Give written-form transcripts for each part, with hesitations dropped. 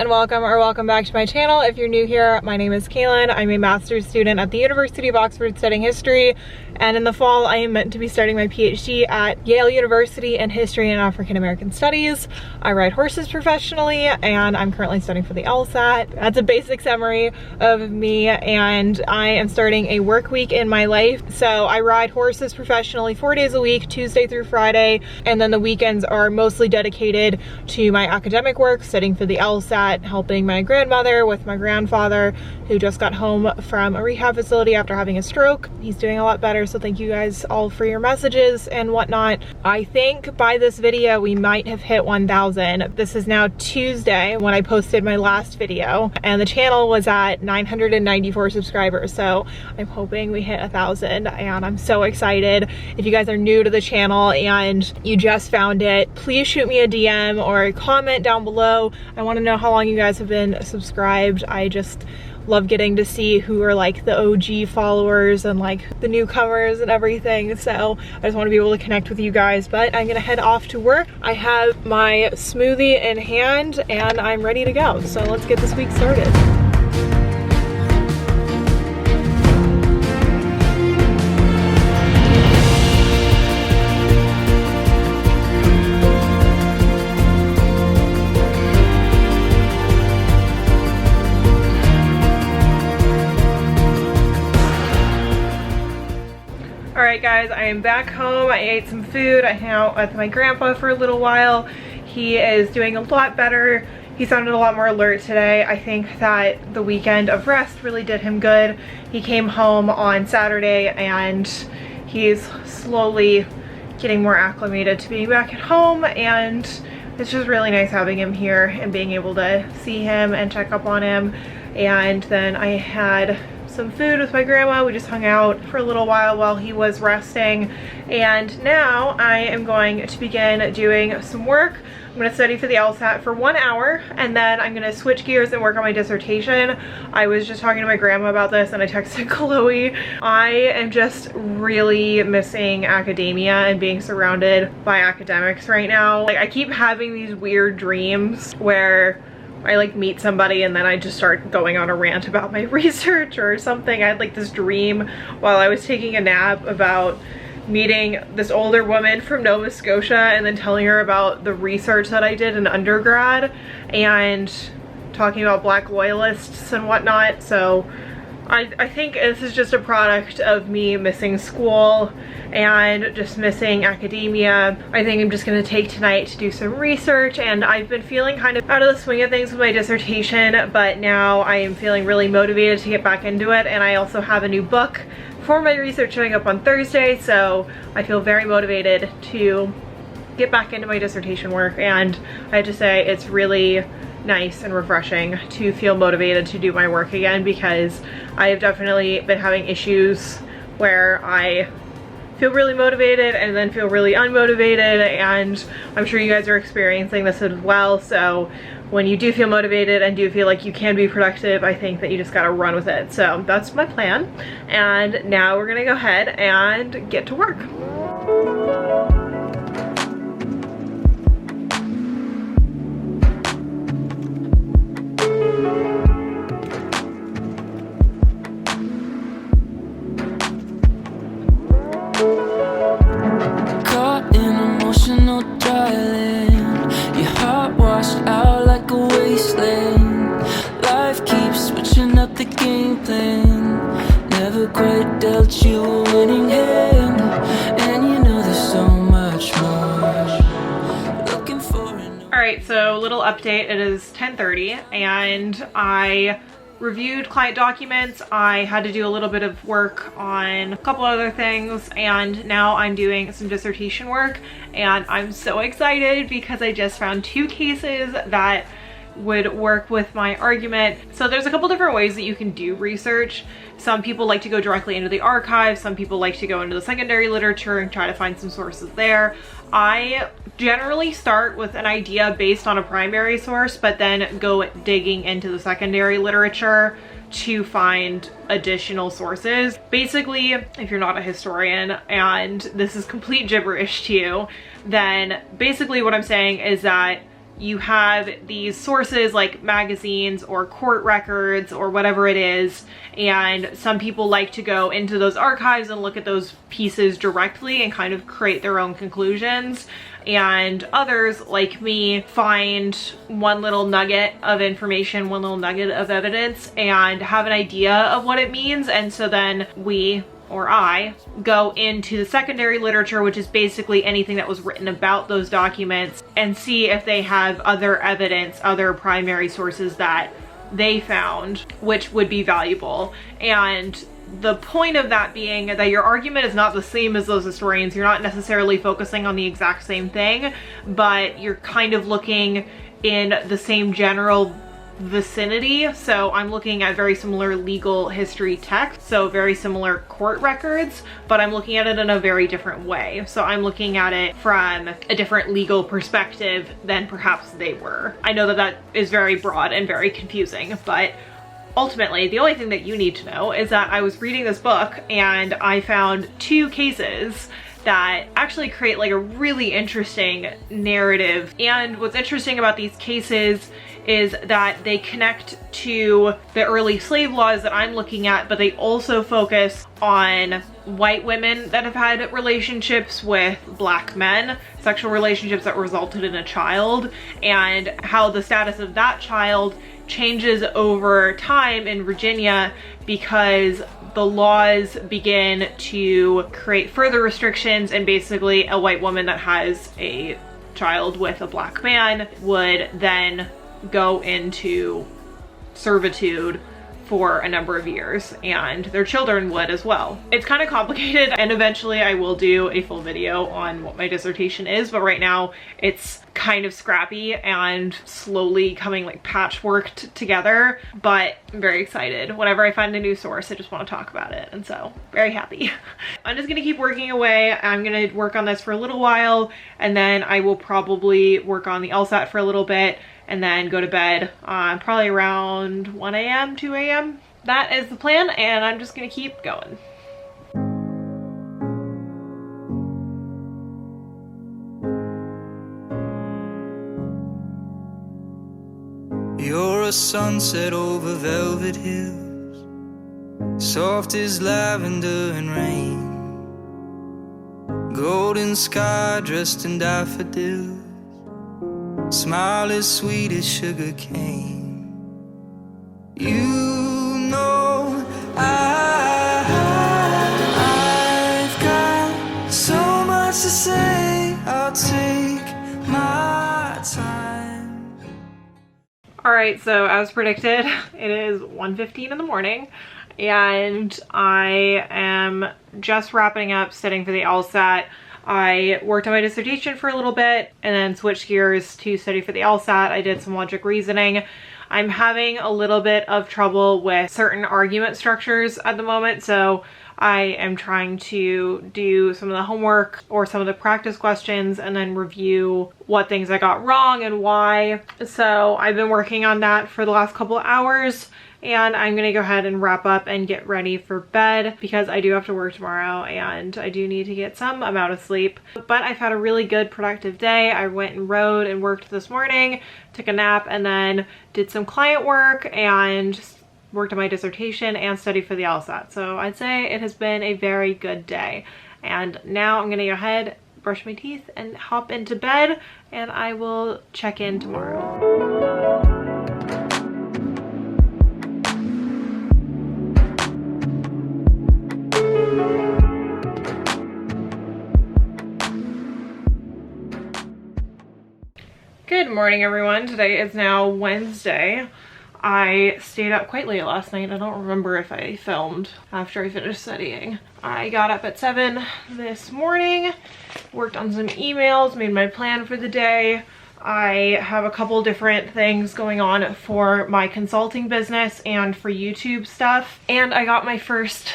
and welcome back to my channel. If you're new here, my name is Kaylin. I'm a master's student at the University of Oxford studying history, and in the fall I am meant to be starting my PhD at Yale University in History and African American Studies. I ride horses professionally and I'm currently studying for the LSAT. That's a basic summary of me, and I am starting a work week in my life. So I ride horses professionally 4 days a week, Tuesday through Friday, and then the weekends are mostly dedicated to my academic work, studying for the LSAT, helping my grandmother with my grandfather who just got home from a rehab facility after having a stroke. He's doing a lot better, so thank you guys all for your messages and whatnot. I think by this video we might have hit 1,000. This is now Tuesday when I posted my last video, and the channel was at 994 subscribers, so I'm hoping we hit 1,000, and I'm so excited. If you guys are new to the channel and you just found it, please shoot me a DM or a comment down below. I want to know how long you guys have been subscribed. I just love getting to see who are like the OG followers and like the newcomers and everything. So I just want to be able to connect with you guys, but I'm gonna head off to work. I have my smoothie in hand and I'm ready to go. So let's get this week started. Alright guys, I am back home. I ate some food. I hung out with my grandpa for a little while. He is doing a lot better. He sounded a lot more alert today. I think that the weekend of rest really did him good. He came home on Saturday and he's slowly getting more acclimated to being back at home, and it's just really nice having him here and being able to see him and check up on him. And then I had some food with my grandma. We just hung out for a little while he was resting, and now I am going to begin doing some work. I'm going to study for the LSAT for 1 hour, and then I'm going to switch gears and work on my dissertation. I was just talking to my grandma about this and I texted Chloe. I am just really missing academia and being surrounded by academics right now. Like, I keep having these weird dreams where I like meet somebody and then I just start going on a rant about my research or something. I had like this dream while I was taking a nap about meeting this older woman from Nova Scotia and then telling her about the research that I did in undergrad and talking about Black loyalists and whatnot. So I think this is just a product of me missing school and just missing academia. I think I'm just going to take tonight to do some research, and I've been feeling kind of out of the swing of things with my dissertation, but now I am feeling really motivated to get back into it. And I also have a new book for my research showing up on Thursday, so I feel very motivated to get back into my dissertation work. And I have to say, it's really nice and refreshing to feel motivated to do my work again, because I have definitely been having issues where I feel really motivated and then feel really unmotivated, and I'm sure you guys are experiencing this as well. So when you do feel motivated and do feel like you can be productive, I think that you just gotta run with it. So that's my plan, and now we're gonna go ahead and get to work. So little update, it is 10:30 and I reviewed client documents. I had to do a little bit of work on a couple other things, and now I'm doing some dissertation work, and I'm so excited because I just found 2 cases that would work with my argument. So there's a couple different ways that you can do research. Some people like to go directly into the archive, some people like to go into the secondary literature and try to find some sources there. I generally start with an idea based on a primary source, but then go digging into the secondary literature to find additional sources. Basically, if you're not a historian and this is complete gibberish to you, then basically what I'm saying is that you have these sources like magazines or court records or whatever it is, and some people like to go into those archives and look at those pieces directly and kind of create their own conclusions. And others, like me, find one little nugget of information, one little nugget of evidence, and have an idea of what it means. And so then we, or I, go into the secondary literature, which is basically anything that was written about those documents, and see if they have other evidence, other primary sources that they found, which would be valuable. And the point of that being that your argument is not the same as those historians. You're not necessarily focusing on the exact same thing, but you're kind of looking in the same general vicinity. So I'm looking at very similar legal history texts, so very similar court records, but I'm looking at it in a very different way. So I'm looking at it from a different legal perspective than perhaps they were. I know that that is very broad and very confusing, but ultimately, the only thing that you need to know is that I was reading this book and I found 2 cases that actually create like a really interesting narrative. And what's interesting about these cases is that they connect to the early slave laws that I'm looking at, but they also focus on white women that have had relationships with black men, sexual relationships that resulted in a child, and how the status of that child changes over time in Virginia because the laws begin to create further restrictions, and basically a white woman that has a child with a black man would then go into servitude for a number of years, and their children would as well. It's kind of complicated, and eventually I will do a full video on what my dissertation is, but right now it's kind of scrappy and slowly coming like patchworked together, but I'm very excited. Whenever I find a new source, I just want to talk about it, and so very happy. I'm just gonna keep working away. I'm gonna work on this for a little while, and then I will probably work on the LSAT for a little bit, and then go to bed probably around 1 a.m., 2 a.m. That is the plan, and I'm just gonna keep going. You're a sunset over velvet hills, soft as lavender and rain, golden sky dressed in daffodils, smile as sweet as sugar cane. You know I've got so much to say, I'll take my time. Alright, so as predicted, it is 1:15 in the morning, and I am just wrapping up studying for the LSAT. I worked on my dissertation for a little bit and then switched gears to study for the LSAT. I did some logic reasoning. I'm having a little bit of trouble with certain argument structures at the moment, so I am trying to do some of the homework or some of the practice questions and then review what things I got wrong and why. So I've been working on that for the last couple of hours, and I'm gonna go ahead and wrap up and get ready for bed because I do have to work tomorrow and I do need to get some amount of sleep. But I've had a really good productive day. I went and rode and worked this morning, took a nap, and then did some client work and worked on my dissertation and studied for the LSAT. So I'd say it has been a very good day. And now I'm gonna go ahead, brush my teeth, and hop into bed, and I will check in tomorrow. Good morning, everyone. Today is now Wednesday. I stayed up quite late last night. I don't remember if I filmed after I finished studying. I got up at 7 this morning, worked on some emails, made my plan for the day. I have a couple different things going on for my consulting business and for YouTube stuff. And I got my first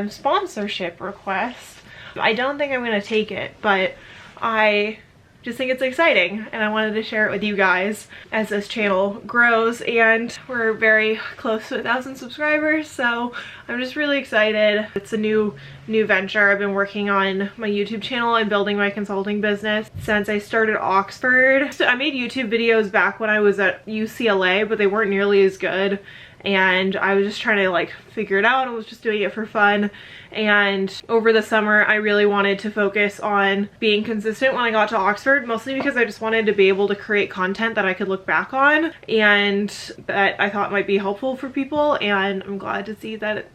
sponsorship request. I don't think I'm gonna take it, but I just think it's exciting, and I wanted to share it with you guys as this channel grows, and we're very close to 1,000 subscribers, so I'm just really excited. It's a new venture. I've been working on my YouTube channel and building my consulting business since I started Oxford. So I made YouTube videos back when I was at UCLA, but they weren't nearly as good, and I was just trying to like figure it out. I was just doing it for fun, and over the summer I really wanted to focus on being consistent when I got to Oxford, mostly because I just wanted to be able to create content that I could look back on and that I thought might be helpful for people, and I'm glad to see that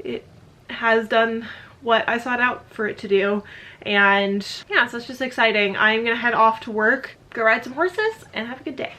it has done what I sought out for it to do. And yeah, so it's just exciting. I'm gonna head off to work, go ride some horses, and have a good day.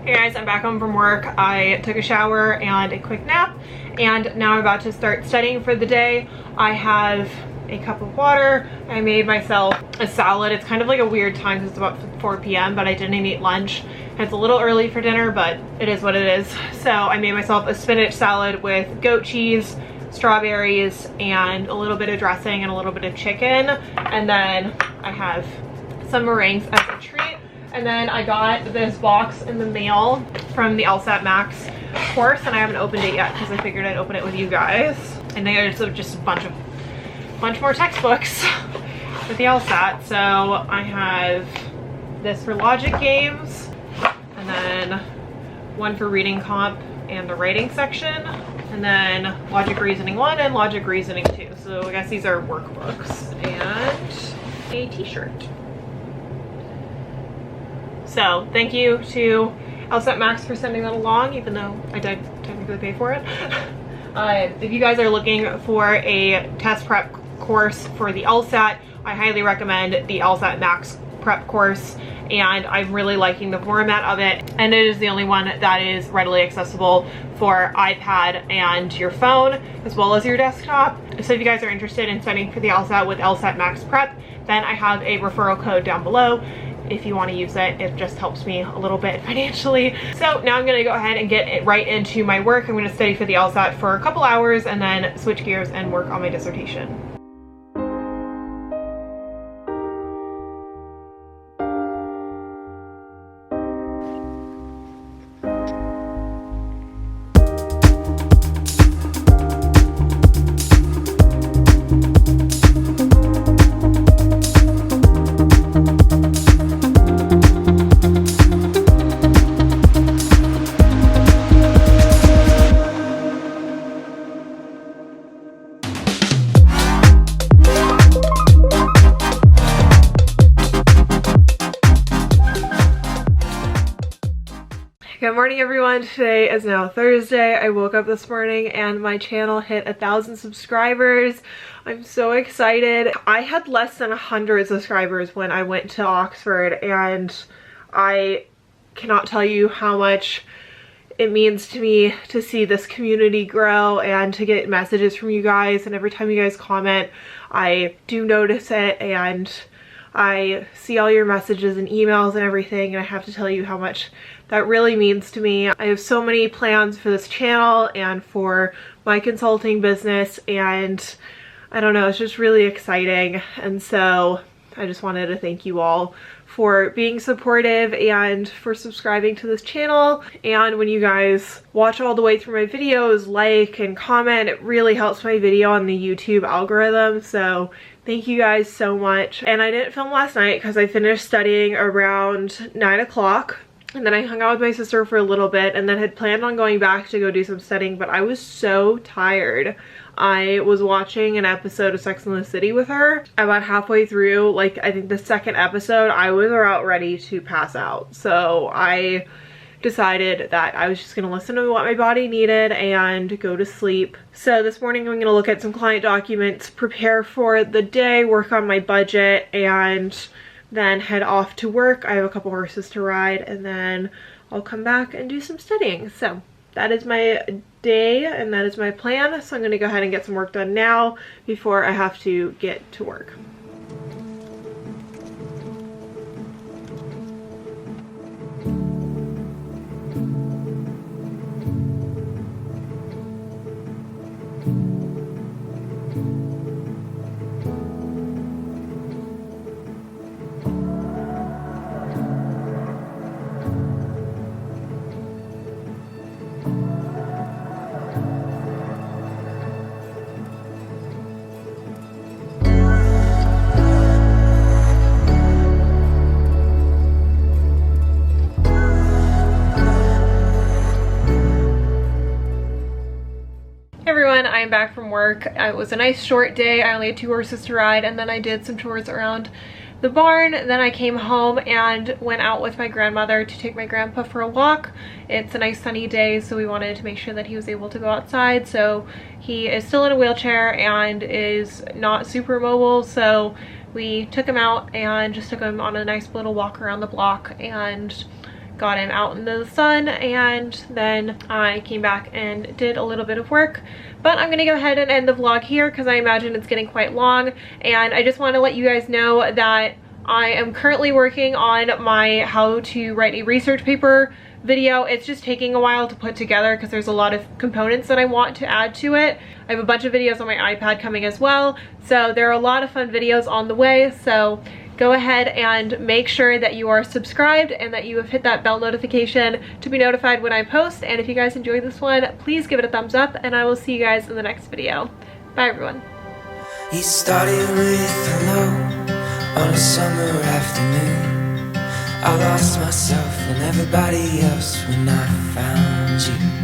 Hey guys, I'm back home from work. I took a shower and a quick nap, and now I'm about to start studying for the day. I have a cup of water. I made myself a salad. It's kind of like a weird time because it's about 4 p.m. but I didn't eat lunch. And it's a little early for dinner, but it is what it is. So I made myself a spinach salad with goat cheese, strawberries, and a little bit of dressing and a little bit of chicken. And then I have some meringues as a treat. And then I got this box in the mail from the LSAT Max course, and I haven't opened it yet because I figured I'd open it with you guys. And there's just a bunch more textbooks with the LSAT. So I have this for logic games, and then one for reading comp and the writing section, and then logic reasoning 1 and logic reasoning 2. So I guess these are workbooks, and a t-shirt. So thank you to LSAT Max for sending that along, even though I did technically pay for it. If you guys are looking for a test prep course for the LSAT, I highly recommend the LSAT Max prep course, and I'm really liking the format of it, and it is the only one that is readily accessible for iPad and your phone as well as your desktop. So if you guys are interested in studying for the LSAT with LSAT Max Prep, then I have a referral code down below. If you want to use it, it just helps me a little bit financially. So now I'm going to go ahead and get right into my work. I'm going to study for the LSAT for a couple hours and then switch gears and work on my dissertation. Good morning everyone. Today is now Thursday. I woke up this morning and my channel hit 1,000 subscribers. I'm so excited. I had less than 100 subscribers when I went to Oxford, and I cannot tell you how much it means to me to see this community grow and to get messages from you guys, and every time you guys comment I do notice it, and I see all your messages and emails and everything, and I have to tell you how much that really means to me. I have so many plans for this channel and for my consulting business, and I don't know, it's just really exciting. And so I just wanted to thank you all for being supportive and for subscribing to this channel. And when you guys watch all the way through my videos, like and comment, it really helps my video on the YouTube algorithm. So thank you guys so much. And I didn't film last night because I finished studying around 9 o'clock. And then I hung out with my sister for a little bit and then had planned on going back to go do some studying, but I was so tired. I was watching an episode of Sex and the City with her. About halfway through, like I think the second episode, I was about ready to pass out. So I decided that I was just gonna listen to what my body needed and go to sleep. So this morning I'm gonna look at some client documents, prepare for the day, work on my budget, and then head off to work. I have a couple horses to ride, and then I'll come back and do some studying. So that is my day and that is my plan. So I'm gonna go ahead and get some work done now before I have to get to work. I am back from work. It was a nice short day. I only had 2 horses to ride, and then I did some chores around the barn. Then I came home and went out with my grandmother to take my grandpa for a walk. It's a nice sunny day, so we wanted to make sure that he was able to go outside. So he is still in a wheelchair and is not super mobile, so we took him out and just took him on a nice little walk around the block and got him out into the sun, and then I came back and did a little bit of work. But I'm gonna go ahead and end the vlog here because I imagine it's getting quite long, and I just want to let you guys know that I am currently working on my how to write a research paper video. It's just taking a while to put together because there's a lot of components that I want to add to it. I have a bunch of videos on my iPad coming as well, so there are a lot of fun videos on the way. So go ahead and make sure that you are subscribed and that you have hit that bell notification to be notified when I post. And if you guys enjoyed this one, please give it a thumbs up, and I will see you guys in the next video. Bye everyone. He started with hello on a summer afternoon. I lost myself and everybody else when I found you.